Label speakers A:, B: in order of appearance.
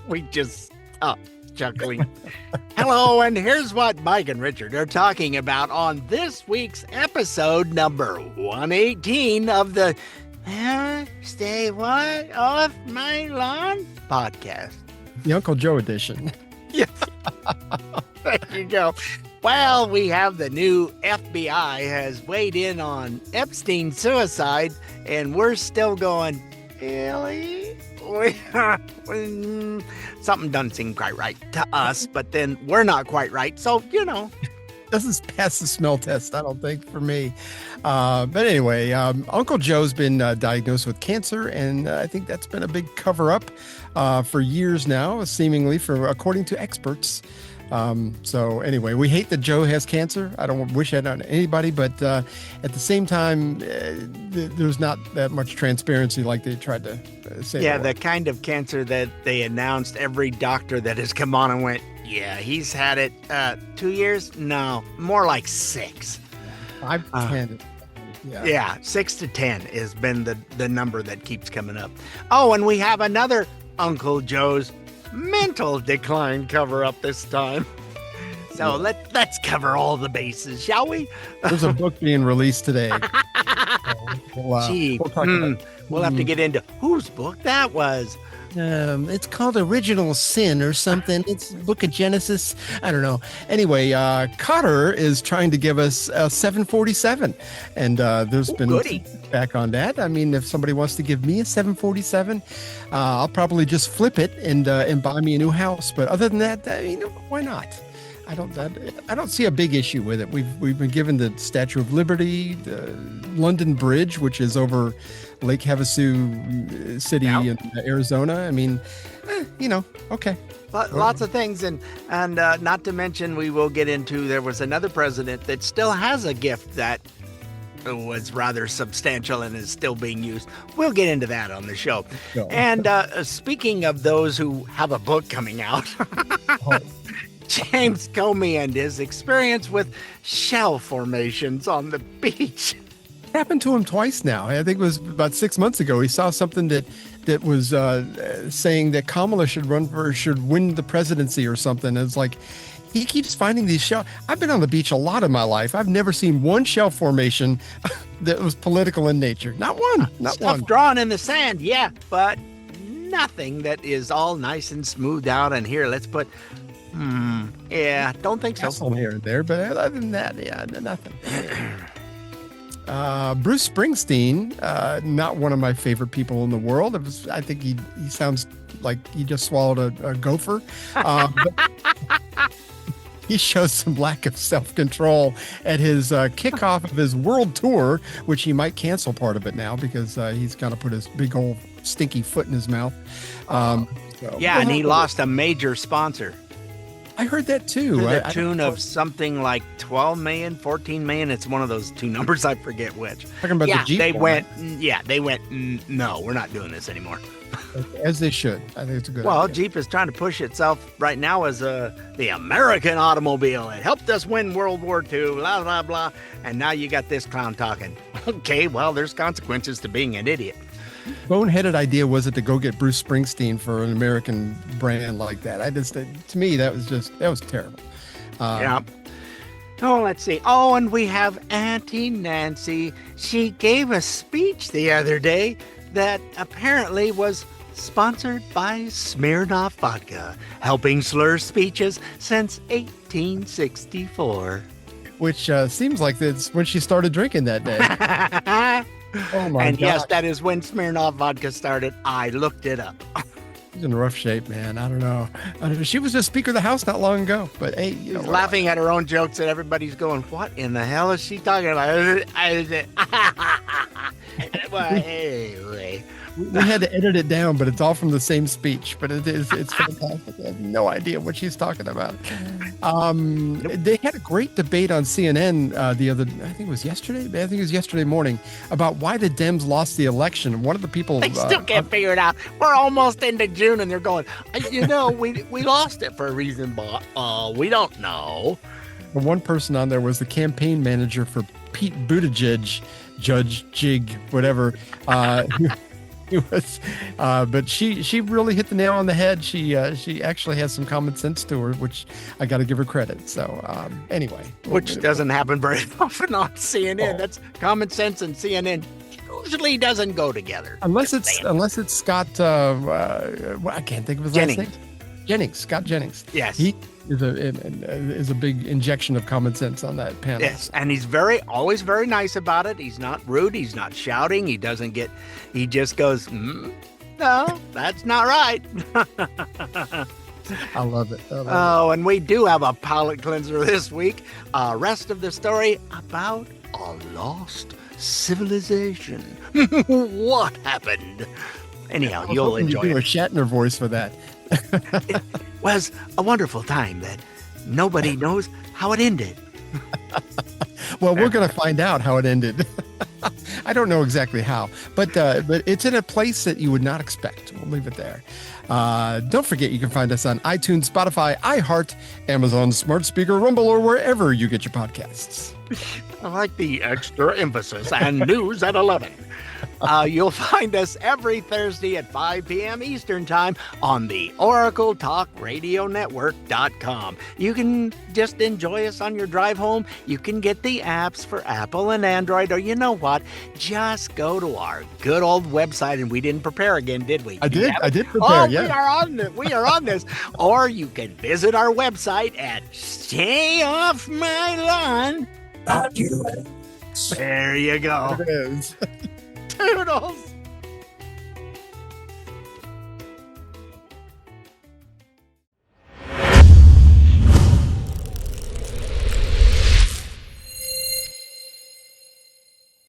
A: We just stopped chuckling. Hello, and here's what Mike and Richard are talking about on this week's episode number 118 of the Stay What Off My Lawn podcast.
B: The Uncle Joe edition.
A: Yes. There you go. Well, we have the new FBI has weighed in on Epstein suicide, and we're still going, really? Something doesn't seem quite right to us, but then we're not quite right. So,
B: Doesn't pass the smell test, I don't think, for me. But anyway, Uncle Joe's been diagnosed with cancer, and I think that's been a big cover-up for years now, seemingly, according to experts. So anyway, we hate that Joe has cancer. I don't wish that on anybody, but at the same time, there's not that much transparency like they tried to say.
A: Yeah, the kind of cancer that they announced, every doctor that has come on and went, yeah, he's had it 2 years? No, more like 6.
B: 5 to 10.
A: Yeah, 6 to 10 has been the number that keeps coming up. Oh, and we have another Uncle Joe's mental decline cover up this time. So let's cover all the bases, shall we?
B: There's a book being released today.
A: We'll have to get into whose book that was.
B: It's called Original Sin or something. It's Book of Genesis. I don't know. Anyway, Qatar is trying to give us a 747, and there's been feedback on that. I mean, if somebody wants to give me a 747, I'll probably just flip it and buy me a new house. But other than that, why not? I don't see a big issue with it. We've been given the Statue of Liberty, the London Bridge, which is over Lake Havasu City in Arizona. I mean, okay.
A: Lots of things, and not to mention, we will get into, there was another president that still has a gift that was rather substantial and is still being used. We'll get into that on the show. Sure. And speaking of those who have a book coming out, James Comey and his experience with shell formations on the beach.
B: It happened to him twice now. I think it was about 6 months ago. He saw something that was saying that Kamala should win the presidency or something. It's like he keeps finding these shell. I've been on the beach a lot in my life. I've never seen one shell formation that was political in nature. Not one.
A: Stuff drawn in the sand, yeah, but nothing that is all nice and smoothed out. And here, let's put. Don't think so.
B: Some here and there, but other than that, nothing. Bruce Springsteen, not one of my favorite people in the world. I think he sounds like he just swallowed a gopher. But he shows some lack of self-control at his kickoff of his world tour, which he might cancel part of it now because he's going to put his big old stinky foot in his mouth. And
A: he lost a major sponsor.
B: I heard that too.
A: To the tune of something like 12 million, 14 million. It's one of those two numbers. I forget which.
B: Talking about the Jeep.
A: They went, no, we're not doing this anymore.
B: As they should. I think it's a good idea.
A: Well, Jeep is trying to push itself right now as the American automobile. It helped us win World War II, blah, blah, blah. And now you got this clown talking. Okay, well, there's consequences to being an idiot.
B: Boneheaded idea was it to go get Bruce Springsteen for an American brand like that. To me, that was terrible.
A: Yeah. Oh, let's see. Oh, and we have Auntie Nancy. She gave a speech the other day that apparently was sponsored by Smirnoff Vodka, helping slur speeches since 1864.
B: Which seems like that's when she started drinking that day. Oh my God.
A: Yes, that is when Smirnoff Vodka started. I looked it up.
B: She's in rough shape, man. I don't know. She was the Speaker of the House not long ago, but hey,
A: she's laughing at her own jokes, and everybody's going, "What in the hell is she talking about?" Well, anyway.
B: We had to edit it down, but it's all from the same speech. But it's fantastic. I have no idea what she's talking about. They had a great debate on CNN I think it was yesterday morning about why the Dems lost the election. One of the people
A: they still can't figure it out. We're almost into June, and they're going, we lost it for a reason, but we don't know.
B: The one person on there was the campaign manager for Pete Buttigieg, Judge Jig, whatever. But she really hit the nail on the head. She actually has some common sense to her, which I got to give her credit. So anyway,
A: which doesn't happen very often on CNN. That's common sense and CNN usually doesn't go together.
B: Unless it's Scott. I can't think of his last name. Scott Jennings.
A: Yes,
B: he is a big injection of common sense on that panel.
A: Yes, and he's always very nice about it. He's not rude. He's not shouting. He just goes, no, that's not right.
B: I love it.
A: And we do have a palate cleanser this week. Rest of the story about a lost civilization. What happened? Anyhow, you'll enjoy it.
B: A Shatner voice for that.
A: It was a wonderful time that nobody knows how it ended.
B: Well, we're going to find out how it ended. I don't know exactly how, but it's in a place that you would not expect. We'll leave it there. Don't forget, you can find us on iTunes, Spotify, iHeart, Amazon Smart Speaker, Rumble, or wherever you get your podcasts.
A: I like the extra emphasis and news at 11. You'll find us every Thursday at 5 p.m. Eastern Time on the OracleTalkRadioNetwork.com. You can just enjoy us on your drive home. You can get the apps for Apple and Android, or you know what? Just go to our good old website, and we didn't prepare again, did we?
B: I did prepare, yeah.
A: We are on this. Or you can visit our website at Stay Off My Lawn. There you go.
B: There it is.
A: Toodles.